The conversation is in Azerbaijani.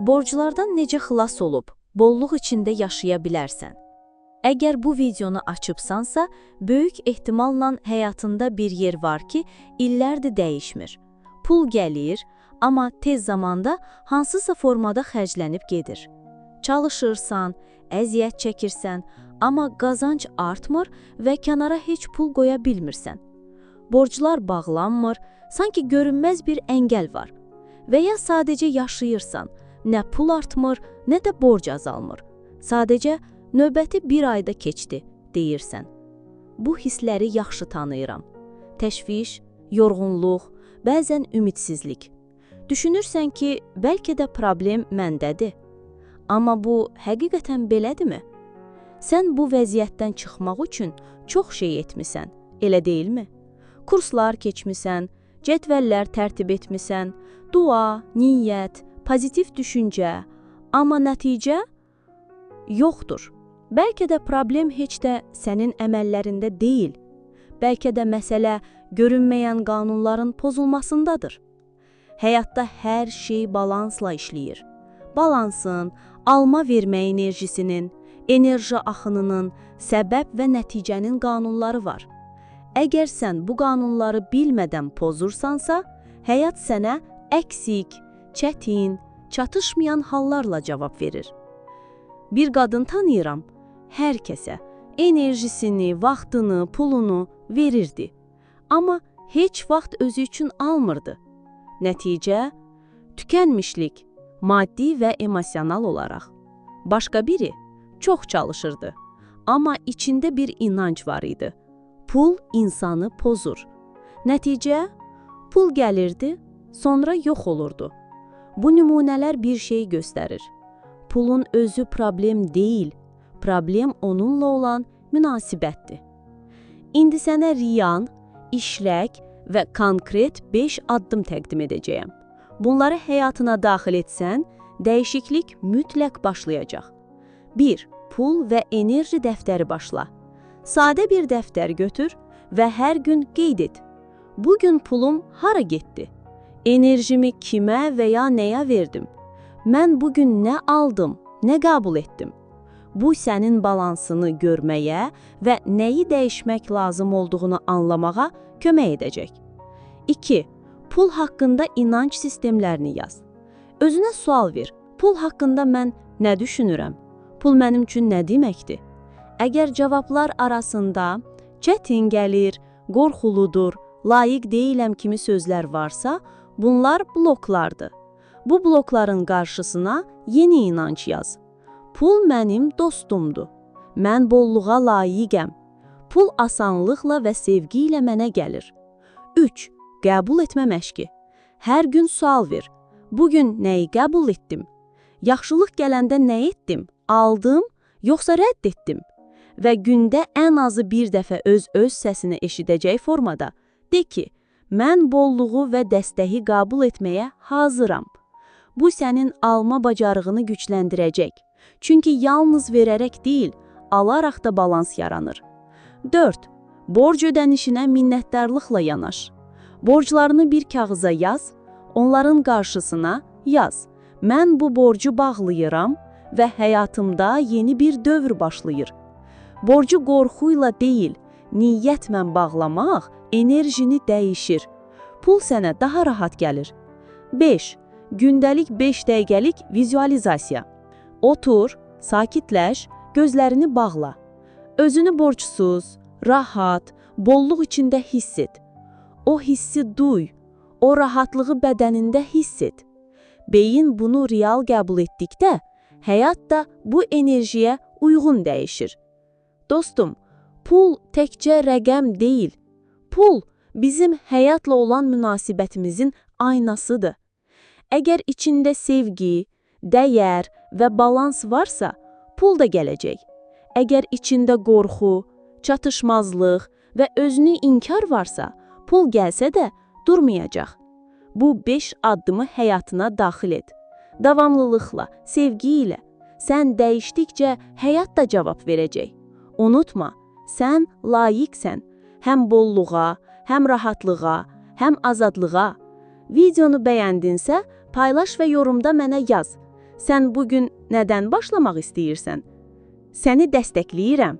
Borclardan necə xilas olub, bolluq içində yaşaya bilərsən? Əgər bu videonu açıbsansa, böyük ehtimalla həyatında bir yer var ki, illərdir dəyişmir. Pul gəlir, amma tez zamanda hansısa formada xərclənib gedir. Çalışırsan, əziyyət çəkirsən, amma qazanc artmır və kənara heç pul qoya bilmirsən. Borclar bağlanmır, sanki görünməz bir əngəl var. Və ya sadəcə yaşayırsan, nə pul artmır, nə də borc azalmır. Sadəcə növbəti bir ayda keçdi, deyirsən. Bu hissləri yaxşı tanıyıram. Təşviş, yorğunluq, bəzən ümidsizlik. Düşünürsən ki, bəlkə də problem məndədir. Amma bu həqiqətən belədirmi? Sən bu vəziyyətdən çıxmaq üçün çox şey etmisən, elə deyilmi? Kurslar keçmisən, cədvəllər tərtib etmisən, dua, niyyət, pozitiv düşüncə, amma nəticə yoxdur. Bəlkə də problem heç də sənin əməllərində deyil. Bəlkə də məsələ görünməyən qanunların pozulmasındadır. Həyatda hər şey balansla işləyir. Balansın, alma-vermə enerjisinin, enerji axınının, səbəb və nəticənin qanunları var. Əgər sən bu qanunları bilmədən pozursansa, həyat sənə əksik, çətin, çatışmayan hallarla cavab verir. Bir qadın tanıyıram, hər kəsə enerjisini, vaxtını, pulunu verirdi. Amma heç vaxt özü üçün almırdı. Nəticə, tükənmişlik, maddi və emosional olaraq. Başqa biri çox çalışırdı, amma içində bir inanc var idi. Pul insanı pozur. Nəticə, pul gəlirdi, sonra yox olurdu. Bu nümunələr bir şey göstərir. Pulun özü problem deyil, problem onunla olan münasibətdir. İndi sənə riyan, işlək və konkret 5 addım təqdim edəcəyəm. Bunları həyatına daxil etsən, dəyişiklik mütləq başlayacaq. 1. Pul və enerji dəftəri başla. Sadə bir dəftər götür və hər gün qeyd et. Bugün pulum hara getdi? Enerjimi kimə və ya nəyə verdim? Mən bugün nə aldım, nə qəbul etdim? Bu sənin balansını görməyə və nəyi dəyişmək lazım olduğunu anlamağa kömək edəcək. 2. Pul haqqında inanc sistemlərini yaz. Özünə sual ver. Pul haqqında mən nə düşünürəm? Pul mənim üçün nə deməkdir? Əgər cavablar arasında çətin gəlir, qorxuludur, layiq deyiləm kimi sözlər varsa, bunlar bloklardır. Bu blokların qarşısına yeni inanc yaz. Pul mənim dostumdur. Mən bolluğa layiqəm. Pul asanlıqla və sevgi ilə mənə gəlir. 3. Qəbul etmə məşqi. Hər gün sual ver. Bugün nəyi qəbul etdim? Yaxşılıq gələndə nə etdim? Aldım, yoxsa rədd etdim? Və gündə ən azı bir dəfə öz səsini eşidəcək formada de ki, mən bolluğu və dəstəyi qəbul etməyə hazıram. Bu sənin alma bacarığını gücləndirəcək. Çünki yalnız verərək deyil, alaraq da balans yaranır. 4. Borc ödənişinə minnətdarlıqla yanaş. Borclarını bir kağıza yaz, onların qarşısına yaz. Mən bu borcu bağlayıram və həyatımda yeni bir dövr başlayır. Borcu qorxuyla deyil, niyyətlə bağlamaq enerjini dəyişir. Pul sənə daha rahat gəlir. 5. Gündəlik 5 dəqiqəlik vizualizasiya. Otur, sakitləş, gözlərini bağla. Özünü borcsuz, rahat, bolluq içində hiss et. O hissi duy, o rahatlığı bədənində hiss et. Beyin bunu real qəbul etdikdə, həyat da bu enerjiyə uyğun dəyişir. Dostum, pul təkcə rəqəm deyil. Pul bizim həyatla olan münasibətimizin aynasıdır. Əgər içində sevgi, dəyər və balans varsa, pul da gələcək. Əgər içində qorxu, çatışmazlıq və özünü inkar varsa, pul gəlsə də durmayacaq. Bu 5 addımı həyatına daxil et. Davamlılıqla, sevgi ilə. Sən dəyişdikcə həyat da cavab verəcək. Unutma, sən layiqsən. Həm bolluğa, həm rahatlığa, həm azadlığa. Videonu bəyəndinsə, paylaş və yorumda mənə yaz. Sən bugün nədən başlamaq istəyirsən? Səni dəstəkləyirəm.